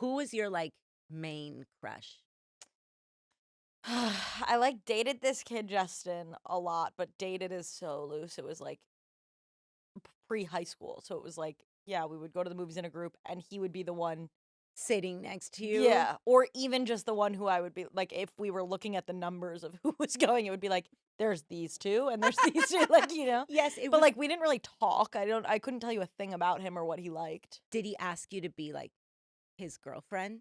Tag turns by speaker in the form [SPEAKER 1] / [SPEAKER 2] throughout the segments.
[SPEAKER 1] Who was your, like, main crush?
[SPEAKER 2] I dated this kid Justin a lot, but dated is so loose. It was like pre-high school. So it was like, yeah, we would go to the movies in a group and he would be the one.
[SPEAKER 1] Sitting next to you?
[SPEAKER 2] Yeah, or even just the one who I would be like, if we were looking at the numbers of who was going, it would be like, there's these two and there's these two,
[SPEAKER 1] Yes, it
[SPEAKER 2] But
[SPEAKER 1] was.
[SPEAKER 2] like we didn't really talk. I couldn't tell you a thing about him or what he liked.
[SPEAKER 1] Did he ask you to be, like, his girlfriend?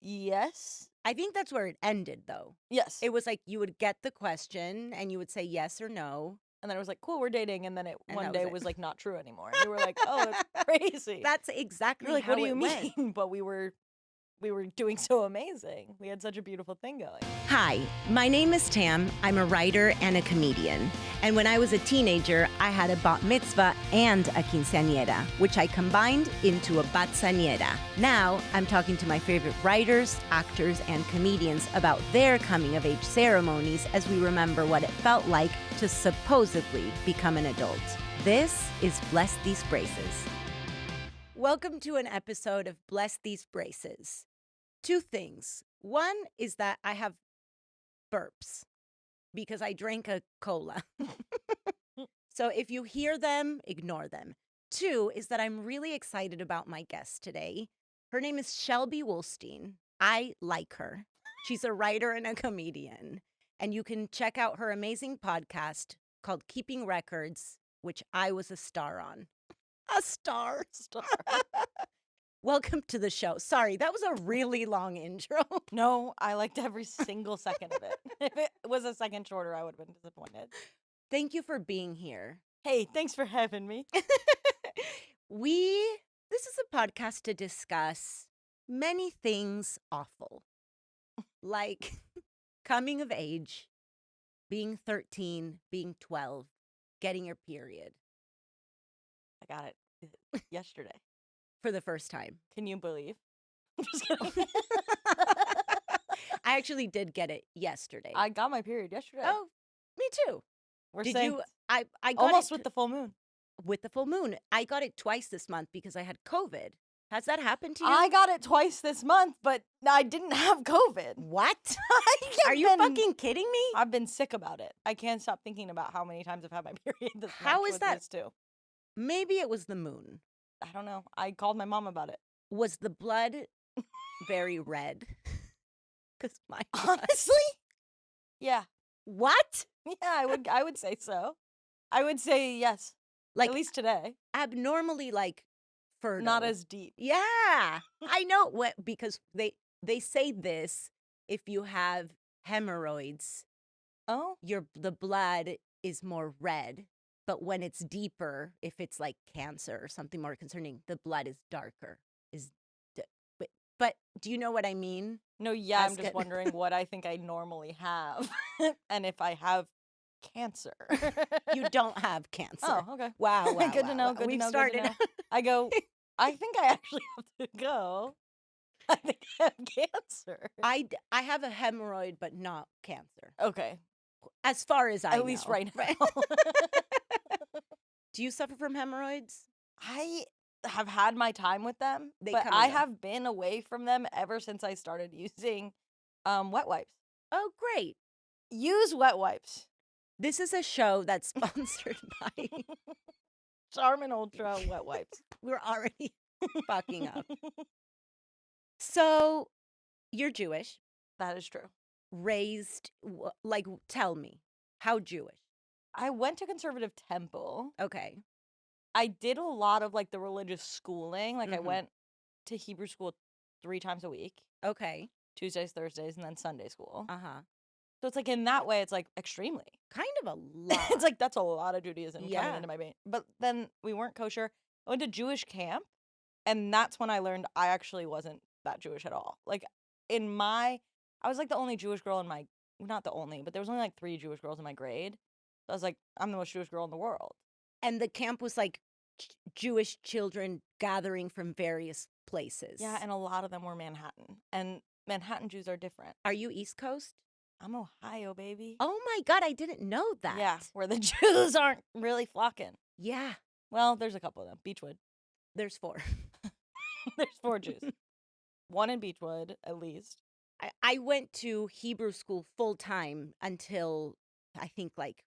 [SPEAKER 2] Yes.
[SPEAKER 1] I think that's where it ended, though.
[SPEAKER 2] Yes.
[SPEAKER 1] It was like you would get the question and you would say yes or no.
[SPEAKER 2] And then it was like, cool, we're dating. And then
[SPEAKER 1] And
[SPEAKER 2] one
[SPEAKER 1] that
[SPEAKER 2] day
[SPEAKER 1] was it.
[SPEAKER 2] was like not true anymore. And we were like, oh, that's crazy.
[SPEAKER 1] That's exactly
[SPEAKER 2] You're like,
[SPEAKER 1] how
[SPEAKER 2] what do you
[SPEAKER 1] it
[SPEAKER 2] mean?
[SPEAKER 1] went.
[SPEAKER 2] But we were doing so amazing. We had such a beautiful thing going.
[SPEAKER 1] Hi, my name is Tam. I'm a writer and a comedian. And when I was a teenager, I had a Bat Mitzvah and a quinceañera, which I combined into a Batzañera. Now, I'm talking to my favorite writers, actors, and comedians about their coming-of-age ceremonies as we remember what it felt like to supposedly become an adult. This is Bless These Braces. Welcome to an episode of Bless These Braces. Two things. One is that I have burps because I drank a cola. So if you hear them, ignore them. Two is that I'm really excited about my guest today. Her name is Shelby Wolstein. I like her. She's a writer and a comedian. And you can check out her amazing podcast called Keeping Records, which I was a star on. A star. Welcome to the show. Sorry, that was a really long intro.
[SPEAKER 2] No, I liked every single second of it. If it was a second shorter, I would have been disappointed.
[SPEAKER 1] Thank you for being here.
[SPEAKER 2] Hey, thanks for having me.
[SPEAKER 1] This is a podcast to discuss many things awful, like coming of age, being 13, being 12, getting your period
[SPEAKER 2] I got it yesterday.
[SPEAKER 1] for the first time.
[SPEAKER 2] Can you believe? I'm just kidding.
[SPEAKER 1] I actually did get it yesterday.
[SPEAKER 2] I got my period yesterday.
[SPEAKER 1] Oh, me too.
[SPEAKER 2] We're
[SPEAKER 1] Did
[SPEAKER 2] saying
[SPEAKER 1] you? I got
[SPEAKER 2] almost
[SPEAKER 1] it
[SPEAKER 2] with the full moon.
[SPEAKER 1] with the full moon. I got it twice this month because I had COVID. Has that happened to you?
[SPEAKER 2] I got it twice this month, but I didn't have COVID.
[SPEAKER 1] What?
[SPEAKER 2] Are
[SPEAKER 1] Are you fucking kidding me?
[SPEAKER 2] I've been sick about it. I can't stop thinking about how many times I've had my period this month.
[SPEAKER 1] How is
[SPEAKER 2] with
[SPEAKER 1] that?
[SPEAKER 2] this too.
[SPEAKER 1] Maybe it was the moon.
[SPEAKER 2] I don't know. I called my mom about it.
[SPEAKER 1] Was the blood very red? Because my blood-
[SPEAKER 2] Honestly? Yeah.
[SPEAKER 1] What?
[SPEAKER 2] Yeah, I would say so. I would say yes.
[SPEAKER 1] Like
[SPEAKER 2] At least today.
[SPEAKER 1] abnormally like fertile.
[SPEAKER 2] Not as deep.
[SPEAKER 1] Yeah. I know what because they say this if you have hemorrhoids,
[SPEAKER 2] Oh?
[SPEAKER 1] the blood is more red. But when it's deeper, if it's like cancer or something more concerning, the blood is darker. But do you know what I mean?
[SPEAKER 2] No, yeah, I'm
[SPEAKER 1] Ask
[SPEAKER 2] just
[SPEAKER 1] it.
[SPEAKER 2] wondering what I think I normally have and if I have cancer.
[SPEAKER 1] You don't have cancer.
[SPEAKER 2] Oh, okay.
[SPEAKER 1] Wow, wow,
[SPEAKER 2] Good to
[SPEAKER 1] wow,
[SPEAKER 2] know,
[SPEAKER 1] wow.
[SPEAKER 2] good to
[SPEAKER 1] We've
[SPEAKER 2] know, good to
[SPEAKER 1] started.
[SPEAKER 2] know. I go, I think I actually have to go. I think I have cancer.
[SPEAKER 1] I have a hemorrhoid, but not cancer.
[SPEAKER 2] Okay.
[SPEAKER 1] As far as I know.
[SPEAKER 2] At least right now.
[SPEAKER 1] Do you suffer from hemorrhoids?
[SPEAKER 2] I have had my time with them,
[SPEAKER 1] They
[SPEAKER 2] but
[SPEAKER 1] come and
[SPEAKER 2] I
[SPEAKER 1] go.
[SPEAKER 2] have been away from them ever since I started using wet wipes.
[SPEAKER 1] Oh, great.
[SPEAKER 2] Use wet wipes.
[SPEAKER 1] This is a show that's sponsored by.
[SPEAKER 2] Charmin Ultra wet wipes.
[SPEAKER 1] We're already fucking up. So, you're Jewish,
[SPEAKER 2] That is true.
[SPEAKER 1] raised, like, tell me, how Jewish?
[SPEAKER 2] I went to conservative temple.
[SPEAKER 1] Okay.
[SPEAKER 2] I did a lot of like the religious schooling. Like I
[SPEAKER 1] Mhm.
[SPEAKER 2] went to Hebrew school 3 times a week,
[SPEAKER 1] Okay.
[SPEAKER 2] Tuesdays, Thursdays, and then Sunday school.
[SPEAKER 1] Uh-huh.
[SPEAKER 2] So it's like in that way, it's like extremely.
[SPEAKER 1] Kind of a lot.
[SPEAKER 2] It's like that's a lot of Judaism
[SPEAKER 1] Yeah.
[SPEAKER 2] coming into my brain. But then we weren't kosher. I went to Jewish camp, and that's when I learned I actually wasn't that Jewish at all. Like I was like the only Jewish girl in my, not the only, but there was only like 3 Jewish girls in my grade. So I was like, I'm the most Jewish girl in the world.
[SPEAKER 1] And the camp was like Jewish children gathering from various places.
[SPEAKER 2] Yeah, and a lot of them were Manhattan. And Manhattan Jews are different.
[SPEAKER 1] Are you East Coast?
[SPEAKER 2] I'm Ohio, baby.
[SPEAKER 1] Oh my God, I didn't know that.
[SPEAKER 2] Yeah, where the Jews aren't really flocking.
[SPEAKER 1] Yeah.
[SPEAKER 2] Well, there's a couple of them. Beechwood.
[SPEAKER 1] There's 4.
[SPEAKER 2] There's 4 Jews. one in Beechwood at least.
[SPEAKER 1] I went to Hebrew school full time until I think like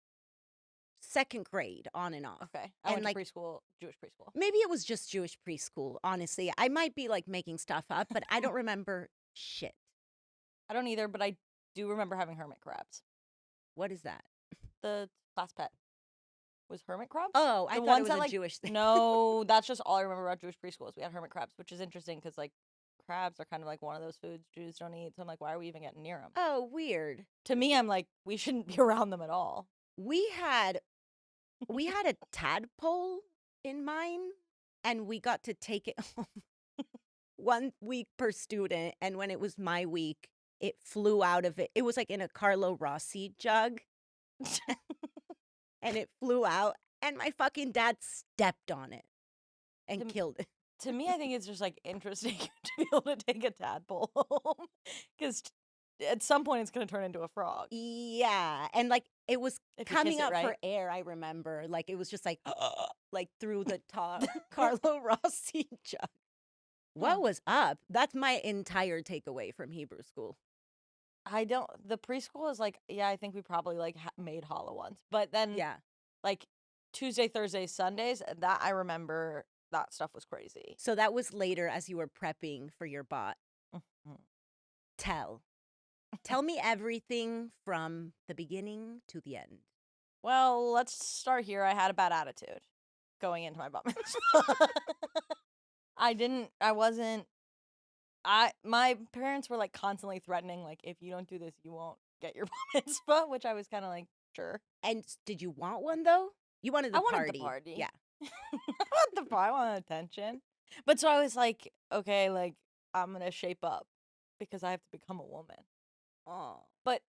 [SPEAKER 1] second grade, on and off.
[SPEAKER 2] Okay. I
[SPEAKER 1] And
[SPEAKER 2] went to
[SPEAKER 1] like
[SPEAKER 2] preschool, Jewish preschool.
[SPEAKER 1] maybe it was just Jewish preschool, honestly. I might be like making stuff up, but I don't remember shit.
[SPEAKER 2] I don't either, but I do remember having hermit crabs.
[SPEAKER 1] What is that?
[SPEAKER 2] The class pet was hermit crabs.
[SPEAKER 1] Oh, I
[SPEAKER 2] The
[SPEAKER 1] thought
[SPEAKER 2] ones
[SPEAKER 1] it was
[SPEAKER 2] that,
[SPEAKER 1] a
[SPEAKER 2] like,
[SPEAKER 1] Jewish thing.
[SPEAKER 2] No, that's just all I remember about Jewish preschools. We had hermit crabs, which is interesting because like crabs are kind of like one of those foods Jews don't eat. So I'm like, why are we even getting near them?
[SPEAKER 1] Oh, weird.
[SPEAKER 2] To me, I'm like, we shouldn't be around them at all.
[SPEAKER 1] We had a tadpole in mine, and we got to take it home 1 week per student. And when it was my week, it flew out of it. It was like in a Carlo Rossi jug, and it flew out. And my fucking dad stepped on it and killed it.
[SPEAKER 2] To me, I think it's just like interesting to be able to take a tadpole home because at some point it's going to turn into a frog.
[SPEAKER 1] Yeah, and like it was
[SPEAKER 2] If you
[SPEAKER 1] coming
[SPEAKER 2] kiss it
[SPEAKER 1] up for
[SPEAKER 2] right.
[SPEAKER 1] air. I remember, like it was just like through the top Carlo Rossi jug. What was up? That's my entire takeaway from Hebrew school.
[SPEAKER 2] The preschool is like, yeah, I think we probably like made hollow ones. But then
[SPEAKER 1] Yeah,
[SPEAKER 2] like Tuesday, Thursdays, Sundays, that I remember that stuff was crazy.
[SPEAKER 1] so that was later as you were prepping for your bot.
[SPEAKER 2] Mhm.
[SPEAKER 1] Tell me everything from the beginning to the end.
[SPEAKER 2] Well, let's start here. I had a bad attitude going into my bat mitzvah. My parents were like constantly threatening, like, if you don't do this, you won't get your bat mitzvah, which I was kind of like, sure.
[SPEAKER 1] And did you want one though? You wanted the
[SPEAKER 2] I
[SPEAKER 1] party.
[SPEAKER 2] wanted the party.
[SPEAKER 1] Yeah.
[SPEAKER 2] I want attention. But so I was like, okay, like, I'm going to shape up because I have to become a woman.
[SPEAKER 1] Oh.
[SPEAKER 2] But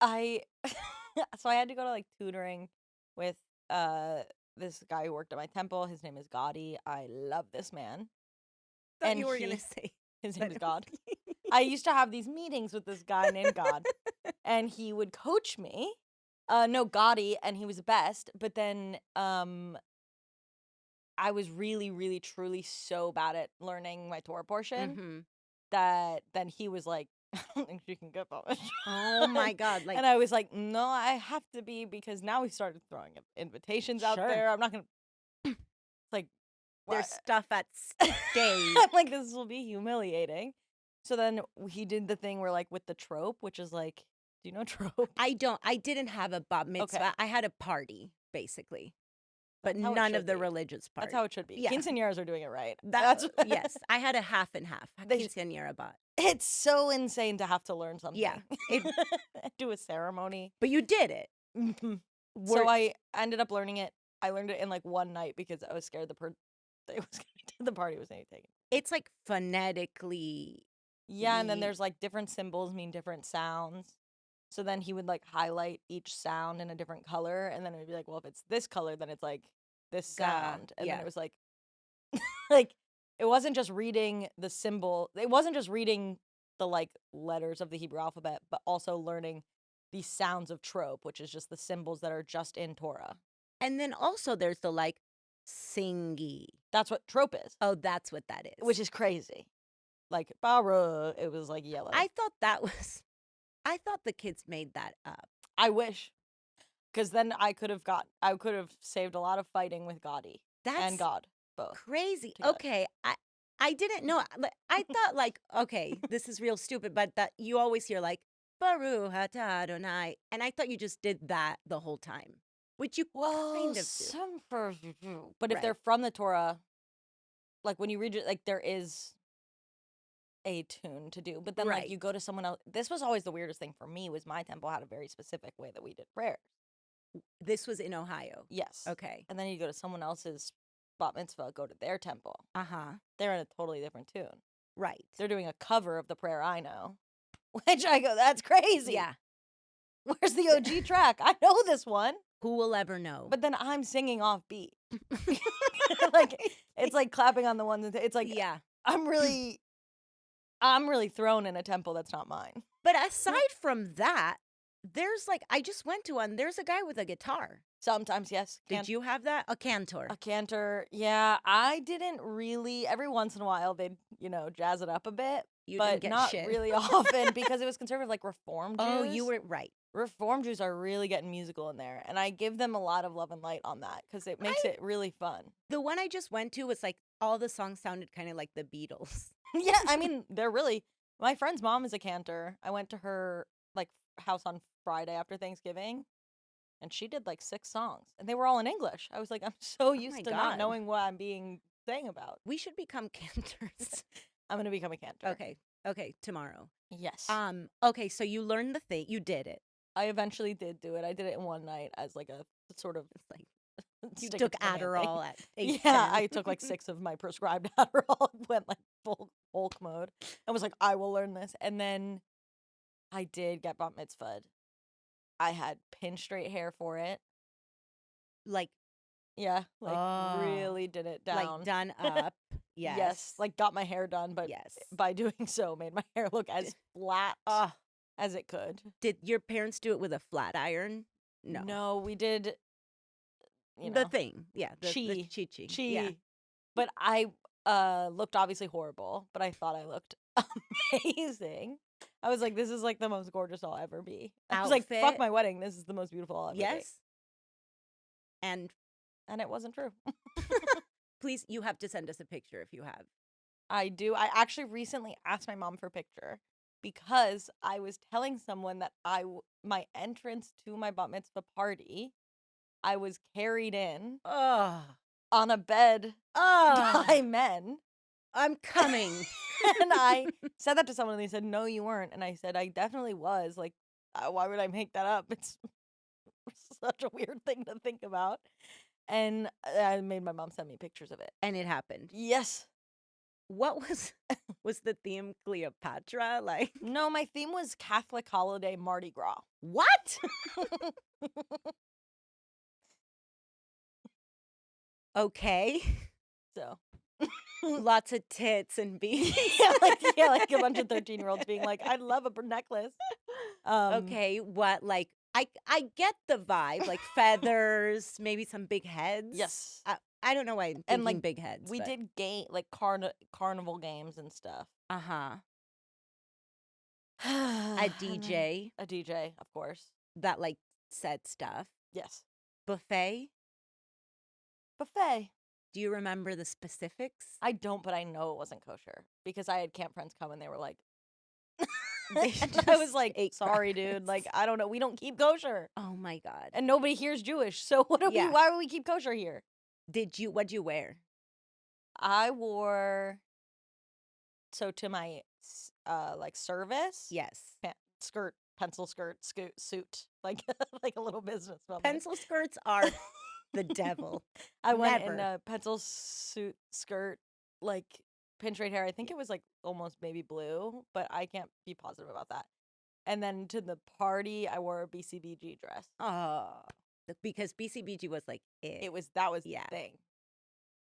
[SPEAKER 2] so I had to go to like tutoring with this guy who worked at my temple. His name is Gaudi. I love this man.
[SPEAKER 1] Thought
[SPEAKER 2] And
[SPEAKER 1] you were gonna say
[SPEAKER 2] his name is God. I used to have these meetings with this guy named God, and he would coach me. No, Gaudi, and he was the best. But then I was really, really, truly so bad at learning my Torah portion that then he was like, I don't think she can get that.
[SPEAKER 1] Oh my God! Like,
[SPEAKER 2] and I was like, no, I have to be, because now we started throwing invitations out
[SPEAKER 1] Sure.
[SPEAKER 2] there. I'm not gonna. It's like,
[SPEAKER 1] there's
[SPEAKER 2] what?
[SPEAKER 1] stuff at stake.
[SPEAKER 2] I'm like, this will be humiliating. So then he did the thing where, like, with the trope, which is like, do you know trope?
[SPEAKER 1] I didn't have a bat mitzvah.
[SPEAKER 2] Okay.
[SPEAKER 1] I had a party, basically, but
[SPEAKER 2] That's how it
[SPEAKER 1] none
[SPEAKER 2] should
[SPEAKER 1] of the
[SPEAKER 2] be.
[SPEAKER 1] religious party.
[SPEAKER 2] That's how it should be.
[SPEAKER 1] Yeah.
[SPEAKER 2] Quinceañeras are doing it right.
[SPEAKER 1] That's yes. I had a half and half.
[SPEAKER 2] They-
[SPEAKER 1] Quinceañera bat.
[SPEAKER 2] It's so insane to have to learn something.
[SPEAKER 1] Yeah.
[SPEAKER 2] Do a ceremony.
[SPEAKER 1] But you did it.
[SPEAKER 2] So I ended up learning it. I learned it in like one night because I was scared the party was going to take it.
[SPEAKER 1] It's like phonetically.
[SPEAKER 2] Yeah, and then there's like different symbols mean different sounds. So then he would like highlight each sound in a different color, and then it would be like, well, if it's this color, then it's like this sound. And then it was like like it wasn't just reading the symbol. It wasn't just reading the like letters of the Hebrew alphabet, but also learning the sounds of trope, which is just the symbols that are just in Torah.
[SPEAKER 1] And then also there's the like singy.
[SPEAKER 2] That's what trope is.
[SPEAKER 1] Oh, that's what that is.
[SPEAKER 2] Which is crazy. Like bara, it was like yellow.
[SPEAKER 1] I thought the kids made that up.
[SPEAKER 2] I wish. Because then I could have saved a lot of fighting with Gaudi and God both.
[SPEAKER 1] Crazy.
[SPEAKER 2] together.
[SPEAKER 1] Okay, I didn't know. I thought like, okay, this is real stupid, but that you always hear like Baruch atah Adonai, and I thought you just did that the whole time, which you kind of do.
[SPEAKER 2] Some first you do. But if
[SPEAKER 1] Right.
[SPEAKER 2] they're from the Torah, like when you read it, like there is a tune to do. But then
[SPEAKER 1] Right.
[SPEAKER 2] like you go to someone else. This was always the weirdest thing for me, was my temple had a very specific way that we did prayers.
[SPEAKER 1] This was in Ohio.
[SPEAKER 2] Yes.
[SPEAKER 1] Okay.
[SPEAKER 2] And then you go to someone else's bat mitzvah, go to their temple.
[SPEAKER 1] Uh-huh.
[SPEAKER 2] They're in a totally different tune.
[SPEAKER 1] Right.
[SPEAKER 2] They're doing a cover of the prayer I know. Which I go, that's crazy.
[SPEAKER 1] Yeah.
[SPEAKER 2] Where's the OG track? I know this one.
[SPEAKER 1] Who will ever know?
[SPEAKER 2] But then I'm singing off beat. Like it's like clapping on the ones. It's like
[SPEAKER 1] yeah.
[SPEAKER 2] I'm really thrown in a temple that's not mine.
[SPEAKER 1] But aside from that, there's like, I just went to one. There's a guy with a guitar.
[SPEAKER 2] Sometimes, yes.
[SPEAKER 1] Did you have that? A cantor.
[SPEAKER 2] A cantor? Yeah, I didn't really. Every once in a while, they'd jazz it up a bit,
[SPEAKER 1] You
[SPEAKER 2] but
[SPEAKER 1] didn't get
[SPEAKER 2] not
[SPEAKER 1] shit.
[SPEAKER 2] really often because it was conservative, like Reform Jews.
[SPEAKER 1] Oh, you were right.
[SPEAKER 2] Reform Jews are really getting musical in there, and I give them a lot of love and light on that because it makes it really fun.
[SPEAKER 1] The one I just went to was like all the songs sounded kind of like the Beatles.
[SPEAKER 2] Yeah, I mean, they're really. My friend's mom is a cantor. I went to her like house on Friday after Thanksgiving, and she did like 6 songs, and they were all in English. I was like, I'm so used to not
[SPEAKER 1] God.
[SPEAKER 2] knowing what I'm being sang about.
[SPEAKER 1] We should become cantors.
[SPEAKER 2] I'm gonna become a cantor.
[SPEAKER 1] Okay, tomorrow.
[SPEAKER 2] Yes.
[SPEAKER 1] Okay, so you learned the thing. You did it.
[SPEAKER 2] I eventually did do it. I did it in one night as like a sort of
[SPEAKER 1] Like you
[SPEAKER 2] stick
[SPEAKER 1] took
[SPEAKER 2] it to the man thing.
[SPEAKER 1] Adderall at 8.
[SPEAKER 2] Yeah, I took like 6 of my prescribed Adderall and went like full Hulk mode and was like, I will learn this. And then I did get bat mitzvahed. I had pin straight hair for it.
[SPEAKER 1] Like
[SPEAKER 2] Yeah, like really did it down.
[SPEAKER 1] like done up. Yes.
[SPEAKER 2] Yes, like got my hair done, but
[SPEAKER 1] yes.
[SPEAKER 2] by doing so made my hair look as flat as it could.
[SPEAKER 1] Did your parents do it with a flat iron? No.
[SPEAKER 2] No, we did
[SPEAKER 1] The thing. Yeah, the chi. Yeah.
[SPEAKER 2] But I looked obviously horrible, but I thought I looked amazing. I was like, this is like the most gorgeous I'll ever be. I was like, fuck
[SPEAKER 1] Outfit.
[SPEAKER 2] my wedding. This is the most beautiful I'll ever be.
[SPEAKER 1] Yes. And
[SPEAKER 2] it wasn't true.
[SPEAKER 1] please, you have to send us a picture if you have.
[SPEAKER 2] I do. I actually recently asked my mom for a picture because I was telling someone that my entrance to my bat mitzvah party, I was carried in on a bed by men.
[SPEAKER 1] I'm coming.
[SPEAKER 2] And I said that to someone and they said, no, you weren't. And I said, I definitely was. Like, why would I make that up? It's such a weird thing to think about. And I made my mom send me pictures of it.
[SPEAKER 1] And it happened.
[SPEAKER 2] Yes.
[SPEAKER 1] What was the theme Cleopatra? Like,
[SPEAKER 2] no, my theme was Catholic holiday Mardi Gras.
[SPEAKER 1] What? Okay.
[SPEAKER 2] So
[SPEAKER 1] lots of tits and beads.
[SPEAKER 2] yeah, like a bunch of 13-year-olds being like, I'd love a necklace.
[SPEAKER 1] Okay, what, like, I get the vibe, like feathers, maybe some big heads.
[SPEAKER 2] Yes.
[SPEAKER 1] I don't know why I'm thinking
[SPEAKER 2] and like
[SPEAKER 1] big heads.
[SPEAKER 2] We did like carnival games and stuff.
[SPEAKER 1] A DJ.
[SPEAKER 2] A DJ, of course.
[SPEAKER 1] That like said stuff.
[SPEAKER 2] Yes.
[SPEAKER 1] Buffet. Do you remember the specifics?
[SPEAKER 2] I don't, but I know it wasn't kosher because I had camp friends come and they were like, I was like, sorry, dude. Like, I don't know. We don't keep kosher.
[SPEAKER 1] Oh my God.
[SPEAKER 2] And nobody here is Jewish. So why would we keep kosher here?
[SPEAKER 1] What'd you wear?
[SPEAKER 2] I wore, so to my, like service. Yes. Pencil skirt, suit. Like, like a little business.
[SPEAKER 1] Pencil skirts are the devil.
[SPEAKER 2] I went in a pencil suit skirt, like pin straight hair. I think it was like almost baby blue, but I can't be positive about that. And then to the party, I wore a BCBG dress.
[SPEAKER 1] Oh, because BCBG was like it.
[SPEAKER 2] That was the thing.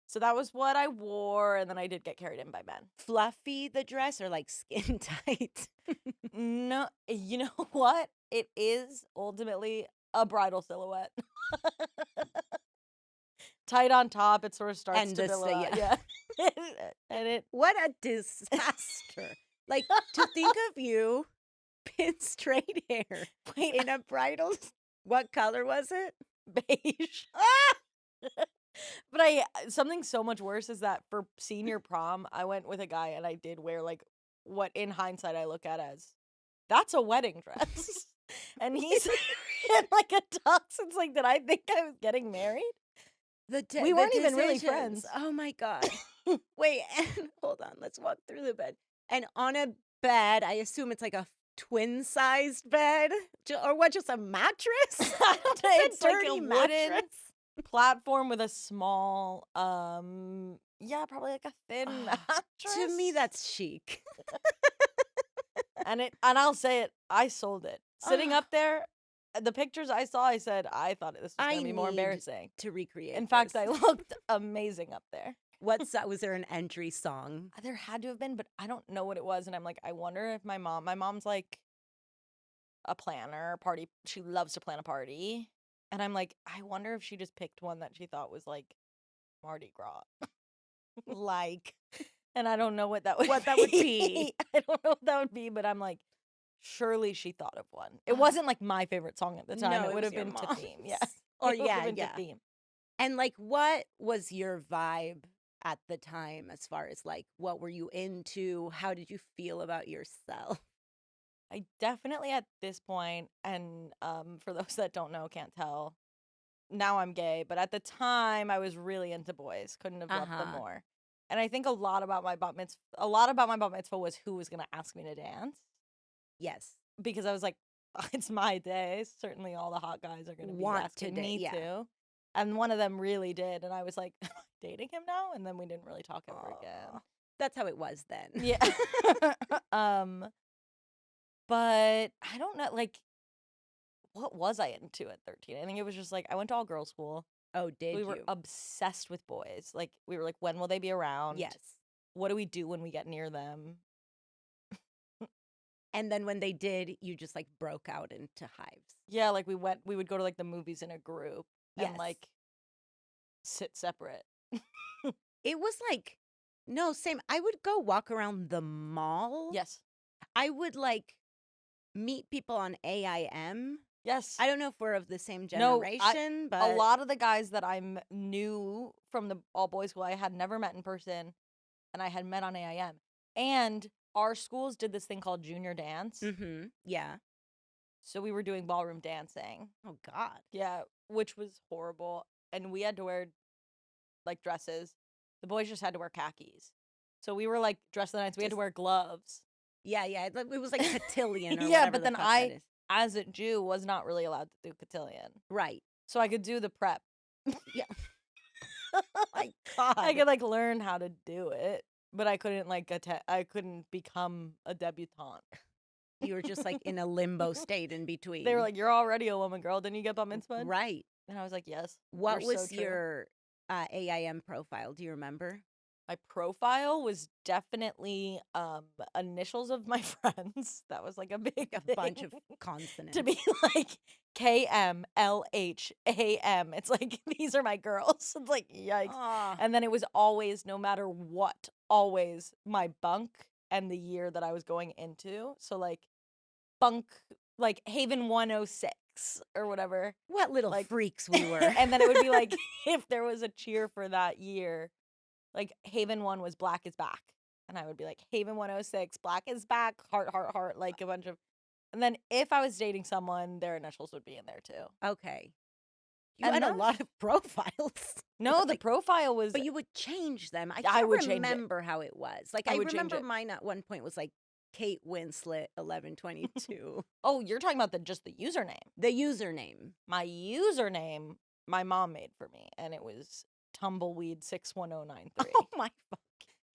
[SPEAKER 2] So that was what I wore, and then I did get carried in by men.
[SPEAKER 1] Fluffy, the dress, or like skin tight?
[SPEAKER 2] No, you know what? It is ultimately a bridal silhouette. Tight on top, it sort of starts to build up. Yeah. And
[SPEAKER 1] what a disaster. Like, to think of you, pin straight hair, in a bridal, what color was it?
[SPEAKER 2] Beige. But something so much worse is that for senior prom, I went with a guy and I did wear like what in hindsight I look at as, that's a wedding dress. And he's in like a tux. It's like, did I think I was getting married? We weren't even really friends.
[SPEAKER 1] Oh my God. Wait, and hold on. Let's walk through the bed. And on a bed, I assume it's like a twin-sized bed, or what? Just a mattress?
[SPEAKER 2] I don't know. It's
[SPEAKER 1] dirty
[SPEAKER 2] like a
[SPEAKER 1] mattress.
[SPEAKER 2] wooden platform with a small, probably like a thin mattress.
[SPEAKER 1] To me, that's chic.
[SPEAKER 2] And I'll say it, I sold it. Sitting up there, the pictures I saw, I said, I thought this was going to be more embarrassing.
[SPEAKER 1] To recreate.
[SPEAKER 2] In fact, I looked amazing up there.
[SPEAKER 1] Was there an entry song?
[SPEAKER 2] There had to have been, but I don't know what it was. And I'm like, I wonder if my mom's like a planner, party. She loves to plan a party. And I'm like, I wonder if she just picked one that she thought was like Mardi Gras.
[SPEAKER 1] Like,
[SPEAKER 2] And I don't know what that would
[SPEAKER 1] what that would be.
[SPEAKER 2] I don't know what that would be, but I'm like, surely she thought of one. It wasn't like my favorite song at the time.
[SPEAKER 1] No,
[SPEAKER 2] it would have
[SPEAKER 1] your
[SPEAKER 2] been to
[SPEAKER 1] mom's.
[SPEAKER 2] theme. Yeah.
[SPEAKER 1] Or
[SPEAKER 2] It would have
[SPEAKER 1] yeah,
[SPEAKER 2] been
[SPEAKER 1] yeah.
[SPEAKER 2] to theme.
[SPEAKER 1] And like, what was your vibe at the time as far as like, what were you into? How did you feel about yourself?
[SPEAKER 2] I definitely at this point, and for those that don't know, can't tell, now I'm gay, but at the time I was really into boys. Couldn't have loved them more. And I think a lot about my bat mitzvah was who was gonna ask me to dance.
[SPEAKER 1] Yes.
[SPEAKER 2] Because I was like, it's my day. Certainly all the hot guys are gonna be asking me to. And one of them really did, and I was like, am I dating him now? And then we didn't really talk ever again.
[SPEAKER 1] That's how it was then.
[SPEAKER 2] Yeah. But I don't know, like, what was I into at 13? I think it was just like I went to all girls school.
[SPEAKER 1] Oh, did
[SPEAKER 2] We
[SPEAKER 1] you?
[SPEAKER 2] were obsessed with boys. Like, we were like, when will they be around?
[SPEAKER 1] Yes.
[SPEAKER 2] What do we do when we get near them?
[SPEAKER 1] And then when they did, you just like broke out into hives.
[SPEAKER 2] Yeah, like we would go to like the movies in a group and
[SPEAKER 1] Yes.
[SPEAKER 2] like sit separate.
[SPEAKER 1] It was like, no, same. I would go walk around the mall.
[SPEAKER 2] Yes.
[SPEAKER 1] I would like meet people on AIM.
[SPEAKER 2] Yes.
[SPEAKER 1] I don't know if we're of the same
[SPEAKER 2] No,
[SPEAKER 1] generation, but
[SPEAKER 2] a lot of the guys that I knew from the all boys school, I had never met in person, and I had met on AIM. And our schools did this thing called junior dance.
[SPEAKER 1] Mm-hmm. Yeah.
[SPEAKER 2] So we were doing ballroom dancing.
[SPEAKER 1] Oh God.
[SPEAKER 2] Yeah, which was horrible. And we had to wear like dresses. The boys just had to wear khakis. So we were like dressed to the nines. We had to wear gloves.
[SPEAKER 1] Yeah, yeah. It was like cotillion or
[SPEAKER 2] Yeah,
[SPEAKER 1] whatever
[SPEAKER 2] but
[SPEAKER 1] the
[SPEAKER 2] then
[SPEAKER 1] fuck that is.
[SPEAKER 2] as a Jew, was not really allowed to do cotillion.
[SPEAKER 1] Right.
[SPEAKER 2] So I could do the prep.
[SPEAKER 1] Yeah. Oh my God.
[SPEAKER 2] I could like learn how to do it, but I couldn't like I couldn't become a debutante.
[SPEAKER 1] You were just like in a limbo state in between.
[SPEAKER 2] They were like, "You're already a woman, girl. Didn't you get bat mitzvah?"
[SPEAKER 1] Right.
[SPEAKER 2] And I was like, "Yes."
[SPEAKER 1] What
[SPEAKER 2] you're
[SPEAKER 1] was
[SPEAKER 2] so true."
[SPEAKER 1] your AIM profile? Do you remember?
[SPEAKER 2] My profile was definitely initials of my friends. That was like a big
[SPEAKER 1] bunch
[SPEAKER 2] thing.
[SPEAKER 1] of consonants.
[SPEAKER 2] To be like KMLHAM. It's like these are my girls. It's like yikes.
[SPEAKER 1] Aw.
[SPEAKER 2] And then it was always, no matter what, always my bunk and the year that I was going into. So like bunk, like Haven 106 or whatever.
[SPEAKER 1] What little
[SPEAKER 2] like-
[SPEAKER 1] freaks we were.
[SPEAKER 2] And then it would be like if there was a cheer for that year, like Haven 1 was Black is Back. And I would be like, Haven 106, Black is Back, heart, heart, heart, like a bunch of. And then if I was dating someone, their initials would be in there too.
[SPEAKER 1] Okay. You
[SPEAKER 2] And
[SPEAKER 1] had a
[SPEAKER 2] that's-
[SPEAKER 1] lot of profiles.
[SPEAKER 2] No, the
[SPEAKER 1] Like,
[SPEAKER 2] profile was.
[SPEAKER 1] but you would change them. I
[SPEAKER 2] I
[SPEAKER 1] can't
[SPEAKER 2] would change it.
[SPEAKER 1] remember how it was. Like
[SPEAKER 2] I
[SPEAKER 1] I
[SPEAKER 2] would change
[SPEAKER 1] remember
[SPEAKER 2] it.
[SPEAKER 1] mine at one point was like Kate Winslet 1122.
[SPEAKER 2] Oh, you're talking about just the username.
[SPEAKER 1] The username.
[SPEAKER 2] My username, my mom made for me, and it was Tumbleweed 61093.
[SPEAKER 1] Oh my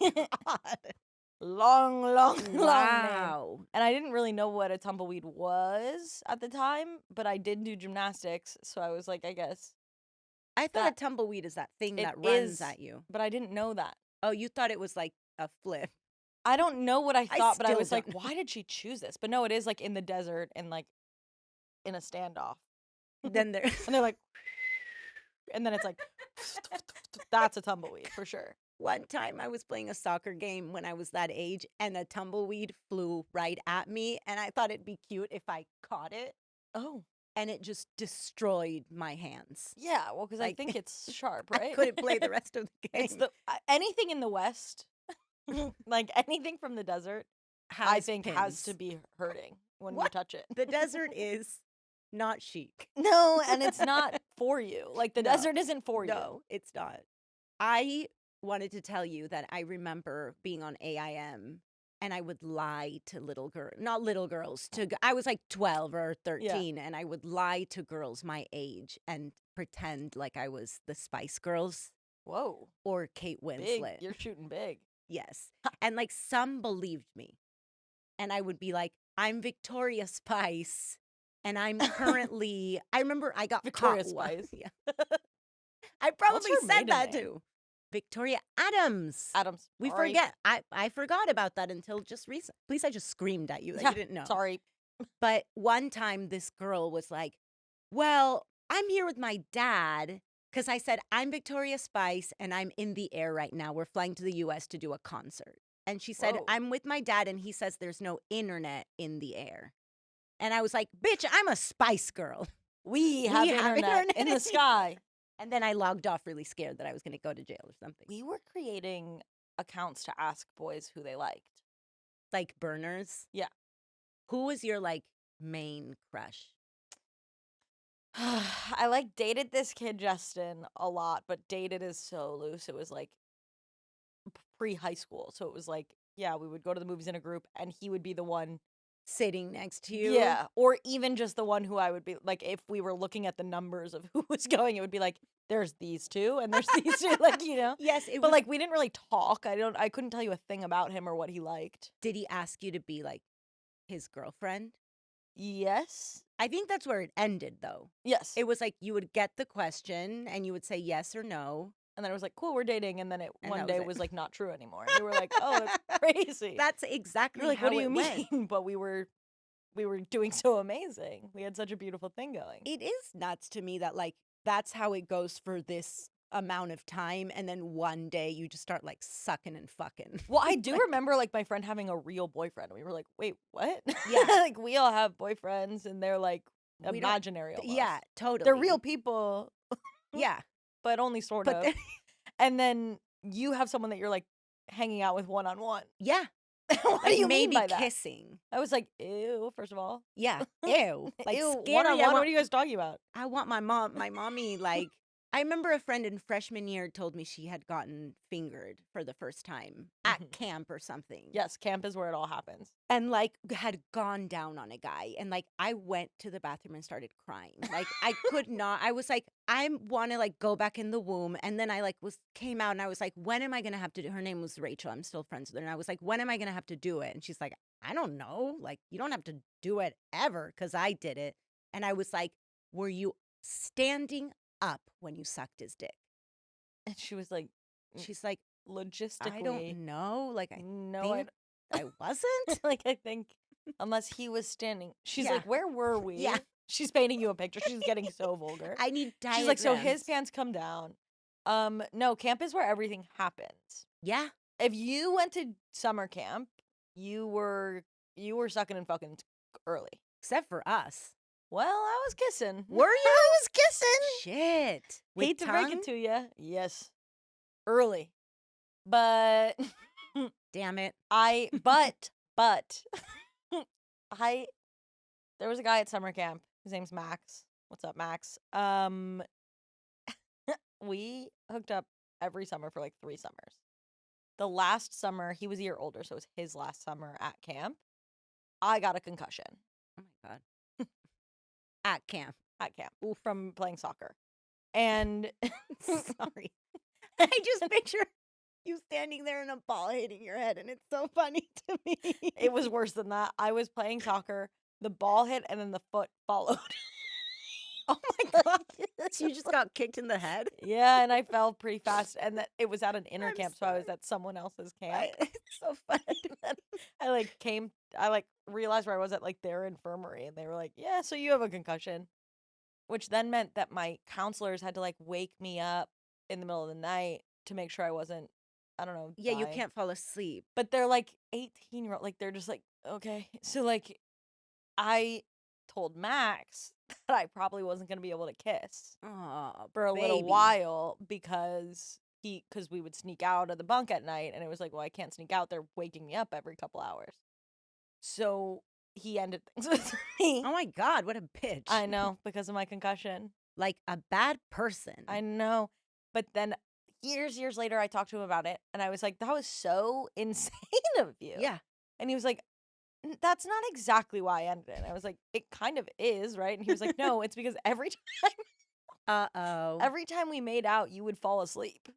[SPEAKER 1] fucking God.
[SPEAKER 2] long name.
[SPEAKER 1] Wow.
[SPEAKER 2] And I didn't really know what a tumbleweed was at the time, but I did do gymnastics, so I was like, I guess.
[SPEAKER 1] I thought
[SPEAKER 2] That-
[SPEAKER 1] a tumbleweed is that thing
[SPEAKER 2] it
[SPEAKER 1] that runs
[SPEAKER 2] is.
[SPEAKER 1] at you.
[SPEAKER 2] But I didn't know that.
[SPEAKER 1] Oh, you thought it was like a flip.
[SPEAKER 2] I don't know what I thought, but I
[SPEAKER 1] still
[SPEAKER 2] was like,
[SPEAKER 1] don't know.
[SPEAKER 2] why did she choose this? But no, it is like in the desert and like in a standoff.
[SPEAKER 1] Then there
[SPEAKER 2] And they're like, and then it's like, that's a tumbleweed for sure.
[SPEAKER 1] one time I was playing a soccer game when I was that age and a tumbleweed flew right at me and I thought it'd be cute if I caught it
[SPEAKER 2] Oh.
[SPEAKER 1] and it just destroyed my hands.
[SPEAKER 2] Yeah, well, because I
[SPEAKER 1] Like,
[SPEAKER 2] think it's sharp, right?
[SPEAKER 1] I couldn't play the rest of the game.
[SPEAKER 2] It's the anything in the West, like anything from the desert, I
[SPEAKER 1] Has
[SPEAKER 2] think has to
[SPEAKER 1] pins.
[SPEAKER 2] be hurting when you
[SPEAKER 1] What?
[SPEAKER 2] touch it.
[SPEAKER 1] The desert is not chic.
[SPEAKER 2] No, and it's not for you. Like the
[SPEAKER 1] No.
[SPEAKER 2] desert isn't for you.
[SPEAKER 1] No, it's not. I wanted to tell you that I remember being on AIM and I would lie to not little girls, I was like 12 or 13 and I would lie to girls my age and pretend like I was the Spice Girls
[SPEAKER 2] Whoa,
[SPEAKER 1] or Kate
[SPEAKER 2] big!
[SPEAKER 1] Winslet.
[SPEAKER 2] You're shooting big.
[SPEAKER 1] Yes. And like some believed me. And I would be like, I'm Victoria Spice. And I'm currently, I remember I got
[SPEAKER 2] Victoria
[SPEAKER 1] caught once.
[SPEAKER 2] Spice?
[SPEAKER 1] Yeah. I probably
[SPEAKER 2] her
[SPEAKER 1] said
[SPEAKER 2] maiden
[SPEAKER 1] that
[SPEAKER 2] name?
[SPEAKER 1] too. Victoria Adams.
[SPEAKER 2] Adams.
[SPEAKER 1] We
[SPEAKER 2] sorry.
[SPEAKER 1] forget. I forgot about that until just recent. Please, I just screamed at you that
[SPEAKER 2] Yeah,
[SPEAKER 1] you didn't know.
[SPEAKER 2] Sorry.
[SPEAKER 1] But one time this girl was like, well, I'm here with my dad because I said, I'm Victoria Spice and I'm in the air right now. We're flying to the U.S. to do a concert. And she said,
[SPEAKER 2] Whoa.
[SPEAKER 1] I'm with my dad and he says there's no internet in the air. And I was like, bitch, I'm a Spice Girl.
[SPEAKER 2] We have internet in the sky.
[SPEAKER 1] And then I logged off really scared that I was going to go to jail or something.
[SPEAKER 2] We were creating accounts to ask boys who they liked.
[SPEAKER 1] Like burners?
[SPEAKER 2] Yeah.
[SPEAKER 1] Who was your, like, main crush?
[SPEAKER 2] I, like, dated this kid, Justin, a lot, but dated is so loose. It was, like, pre-high school. So it was, like, yeah, we would go to the movies in a group, and he would be the one
[SPEAKER 1] Sitting next to you?
[SPEAKER 2] Yeah, or even just the one who I would be, like, if we were looking at the numbers of who was going, it would be like, there's these two, and there's these two, like, you know?
[SPEAKER 1] Yes,
[SPEAKER 2] But, like, we didn't really talk. I couldn't tell you a thing about him or what he liked.
[SPEAKER 1] Did he ask you to be, like, his girlfriend?
[SPEAKER 2] Yes.
[SPEAKER 1] I think that's where it ended, though.
[SPEAKER 2] Yes.
[SPEAKER 1] It was like you would get the question, and you would say yes or no.
[SPEAKER 2] And then it was like, cool, we're dating, and then
[SPEAKER 1] And
[SPEAKER 2] one
[SPEAKER 1] that
[SPEAKER 2] day
[SPEAKER 1] was it.
[SPEAKER 2] was, like, not true anymore. And we were like, oh, that's crazy.
[SPEAKER 1] That's exactly
[SPEAKER 2] You're like,
[SPEAKER 1] how
[SPEAKER 2] what do you
[SPEAKER 1] it went.
[SPEAKER 2] mean? But we were doing so amazing. We had such a beautiful thing going.
[SPEAKER 1] It is nuts to me that, like, that's how it goes for this amount of time, and then one day you just start, like, sucking and fucking.
[SPEAKER 2] Well, I do remember, like, my friend having a real boyfriend. We were like, wait, what?
[SPEAKER 1] Yeah.
[SPEAKER 2] Like, we all have boyfriends, and they're, like,
[SPEAKER 1] We don't-
[SPEAKER 2] imaginary almost.
[SPEAKER 1] Yeah, totally.
[SPEAKER 2] They're real people,
[SPEAKER 1] Yeah.
[SPEAKER 2] but only sort
[SPEAKER 1] But
[SPEAKER 2] of.
[SPEAKER 1] then,
[SPEAKER 2] And then you have someone that you're, like, hanging out with one-on-one.
[SPEAKER 1] yeah.
[SPEAKER 2] What do
[SPEAKER 1] Like,
[SPEAKER 2] you mean
[SPEAKER 1] maybe
[SPEAKER 2] by that?
[SPEAKER 1] kissing.
[SPEAKER 2] I was like, ew, first of all.
[SPEAKER 1] Yeah. Ew. Like,
[SPEAKER 2] Ew,
[SPEAKER 1] scary.
[SPEAKER 2] one-on-one, what are you guys talking about?
[SPEAKER 1] I want my mommy, like, I remember a friend in freshman year told me she had gotten fingered for the first time at
[SPEAKER 2] Mhm.
[SPEAKER 1] camp or something.
[SPEAKER 2] Yes, camp is where it all happens.
[SPEAKER 1] And, like, had gone down on a guy. And, like, I went to the bathroom and started crying. Like, I could not. I was like, I want to, like, go back in the womb. And then I, like, came out and I was like, when am I going to have to do? Her name was Rachel. I'm still friends with her. And I was like, when am I going to have to do it? And she's like, I don't know. Like, you don't have to do it ever because I did it. And I was like, were you standing up when you sucked his dick?
[SPEAKER 2] And she was like,
[SPEAKER 1] She's like,
[SPEAKER 2] logistically.
[SPEAKER 1] I don't know. Like, I
[SPEAKER 2] No,
[SPEAKER 1] think I wasn't.
[SPEAKER 2] like, I think unless he was standing. She's
[SPEAKER 1] Yeah.
[SPEAKER 2] like, where were we?
[SPEAKER 1] Yeah.
[SPEAKER 2] She's painting you a picture. She's getting so vulgar.
[SPEAKER 1] I need diagrams.
[SPEAKER 2] She's like, so his pants come down. No, camp is where everything happens.
[SPEAKER 1] Yeah.
[SPEAKER 2] If you went to summer camp, you were sucking and fucking early.
[SPEAKER 1] Except for us.
[SPEAKER 2] Well, I was kissing.
[SPEAKER 1] Were you?
[SPEAKER 2] I was kissing.
[SPEAKER 1] Shit. With
[SPEAKER 2] Hate to
[SPEAKER 1] tongue?
[SPEAKER 2] break it to you. Yes. Early. But
[SPEAKER 1] Damn it.
[SPEAKER 2] but there was a guy at summer camp. His name's Max. What's up, Max? We hooked up every summer for like 3 summers. The last summer, he was a year older, so it was his last summer at camp. I got a concussion
[SPEAKER 1] Oh my God. At camp.
[SPEAKER 2] at camp from playing soccer. And
[SPEAKER 1] Sorry. I just picture you standing there and a ball hitting your head, and it's so funny to me.
[SPEAKER 2] it was worse than that. I was playing soccer, the ball hit, and then the foot followed.
[SPEAKER 1] Oh my God. So you just got kicked in the head?
[SPEAKER 2] Yeah, and I fell pretty fast, and that it was at an inner
[SPEAKER 1] I'm
[SPEAKER 2] camp, so I was
[SPEAKER 1] sorry.
[SPEAKER 2] at someone else's camp.
[SPEAKER 1] It's so funny.
[SPEAKER 2] I realized where I was at like their infirmary, and they were like, "Yeah, so you have a concussion," which then meant that my counselors had to like wake me up in the middle of the night to make sure I wasn't, I don't know.
[SPEAKER 1] Yeah, you
[SPEAKER 2] dying.
[SPEAKER 1] can't fall asleep.
[SPEAKER 2] But they're like 18-year-old, like they're just like, okay. So like, I told Max that I probably wasn't gonna be able to kiss
[SPEAKER 1] Oh,
[SPEAKER 2] for a little
[SPEAKER 1] baby.
[SPEAKER 2] while because we would sneak out of the bunk at night, and it was like, well, I can't sneak out. They're waking me up every couple hours. So he ended things with me.
[SPEAKER 1] Oh my God, what a bitch.
[SPEAKER 2] I know, because of my concussion.
[SPEAKER 1] Like a bad person.
[SPEAKER 2] I know. But then years later, I talked to him about it, and I was like, that was so insane of you.
[SPEAKER 1] Yeah.
[SPEAKER 2] And he was like, that's not exactly why I ended it. And I was like, it kind of is, right? And he was like, no, it's because every time we made out, you would fall asleep.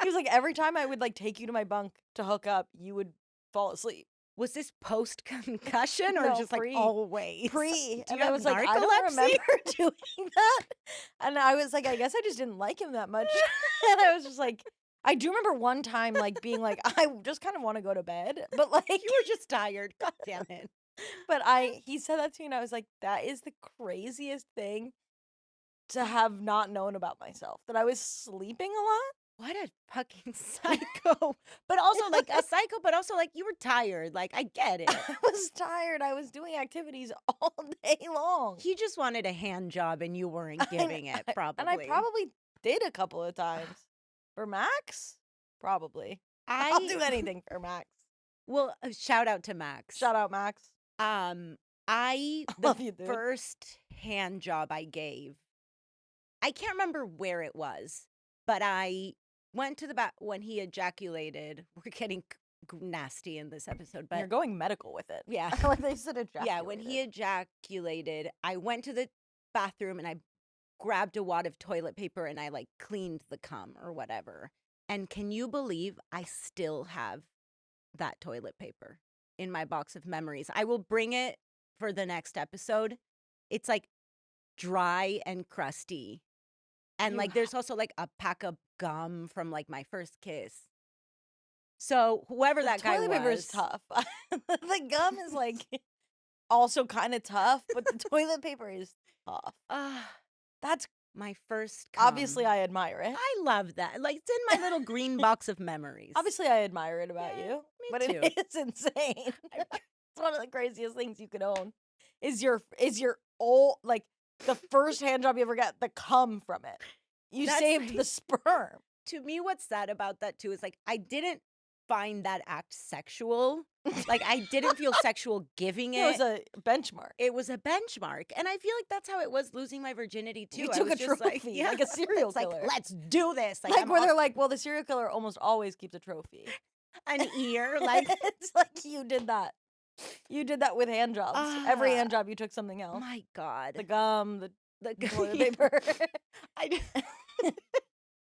[SPEAKER 2] He was like, every time I would like take you to my bunk to hook up, you would fall asleep.
[SPEAKER 1] Was this post concussion or
[SPEAKER 2] No,
[SPEAKER 1] just
[SPEAKER 2] pre.
[SPEAKER 1] like always?
[SPEAKER 2] Pre.
[SPEAKER 1] Do
[SPEAKER 2] And
[SPEAKER 1] you
[SPEAKER 2] I
[SPEAKER 1] have
[SPEAKER 2] was like, I don't
[SPEAKER 1] narcolepsy?
[SPEAKER 2] remember doing that. And I was like, I guess I just didn't like him that much. And I was just like, I do remember one time like being like, I just kind of want to go to bed. But like
[SPEAKER 1] You were just tired. God damn it.
[SPEAKER 2] But he said that to me, and I was like, that is the craziest thing to have not known about myself. That I was sleeping a lot.
[SPEAKER 1] What a fucking psycho. But also like a psycho, but also like you were tired. Like I get it.
[SPEAKER 2] I was tired. I was doing activities all day long.
[SPEAKER 1] He just wanted a hand job and you weren't giving it, probably.
[SPEAKER 2] And I probably did a couple of times. For Max? Probably. I'll do anything for Max.
[SPEAKER 1] Well, shout out to Max.
[SPEAKER 2] Shout out, Max.
[SPEAKER 1] The first hand job I gave, I can't remember where it was, but I went to the back when he ejaculated. We're getting nasty in this episode, but
[SPEAKER 2] you're going medical with it.
[SPEAKER 1] Yeah.
[SPEAKER 2] Like they said ejaculated.
[SPEAKER 1] Yeah, when he ejaculated, I went to the bathroom and I grabbed a wad of toilet paper and I like cleaned the cum or whatever. And can you believe I still have that toilet paper in my box of memories? I will bring it for the next episode. It's like dry and crusty. And like there's also like a pack of gum from like my first kiss. So whoever that guy was.
[SPEAKER 2] The toilet paper is tough. The gum is like also kind of tough, but the toilet paper is tough. That's
[SPEAKER 1] my first cum.
[SPEAKER 2] Obviously, I admire it.
[SPEAKER 1] I love that. Like, it's in my little green box of memories.
[SPEAKER 2] Obviously, I admire it about you.
[SPEAKER 1] Me too.
[SPEAKER 2] It is insane. It's one of the craziest things you could own. Is your old, like, the first hand job you ever got, the cum from it. That's saved the sperm.
[SPEAKER 1] To me, what's sad about that, too, is, like, I didn't find that act sexual. Like, I didn't feel sexual giving it.
[SPEAKER 2] It was a benchmark.
[SPEAKER 1] It was a benchmark. And I feel like that's how it was losing my virginity, too.
[SPEAKER 2] You took a trophy, like a serial killer.
[SPEAKER 1] Like, let's do this.
[SPEAKER 2] Like where they're like, well, the serial killer almost always keeps a trophy.
[SPEAKER 1] An ear. Like,
[SPEAKER 2] it's like you did that. You did that with hand jobs. Every hand job, you took something else.
[SPEAKER 1] Oh, my God.
[SPEAKER 2] The gum, the toilet paper.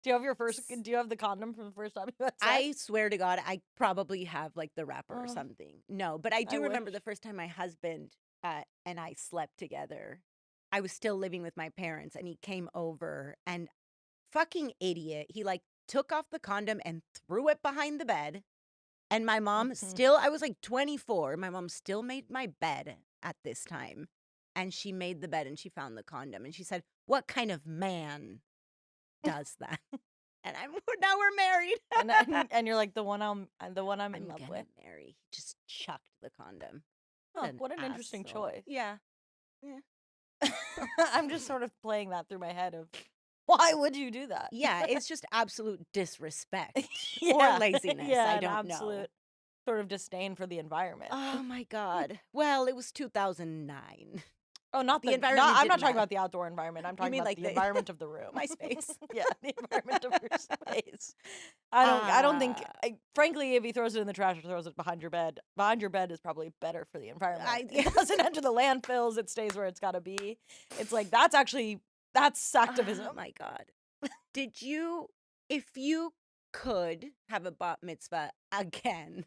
[SPEAKER 2] Do you have the condom from the first time you had sex?
[SPEAKER 1] I swear to God, I probably have like the wrapper or something. No, but I do remember the first time my husband and I slept together. I was still living with my parents and he came over and fucking idiot. He like took off the condom and threw it behind the bed. And my mom I was like 24. My mom still made my bed at this time. And she made the bed and she found the condom. And she said, "What kind of man does that?" And now we're married.
[SPEAKER 2] and you're like the one I'm in love with.
[SPEAKER 1] Marry. He just chucked the condom.
[SPEAKER 2] What an interesting choice.
[SPEAKER 1] Yeah.
[SPEAKER 2] I'm just sort of playing that through my head of why would you do that?
[SPEAKER 1] Yeah, it's just absolute disrespect or laziness.
[SPEAKER 2] Yeah,
[SPEAKER 1] I don't
[SPEAKER 2] absolute
[SPEAKER 1] know.
[SPEAKER 2] Sort of disdain for the environment.
[SPEAKER 1] Oh my God. Well, it was 2009.
[SPEAKER 2] Oh, not the environment. I'm not talking about the outdoor environment. I'm talking about like the environment of the room.
[SPEAKER 1] My space.
[SPEAKER 2] Yeah, the environment of your space. I don't think. Frankly, if he throws it in the trash or throws it behind your bed is probably better for the environment. It doesn't enter the landfills. It stays where it's got to be. It's like that's activism.
[SPEAKER 1] Oh my God. If you could have a bat mitzvah again,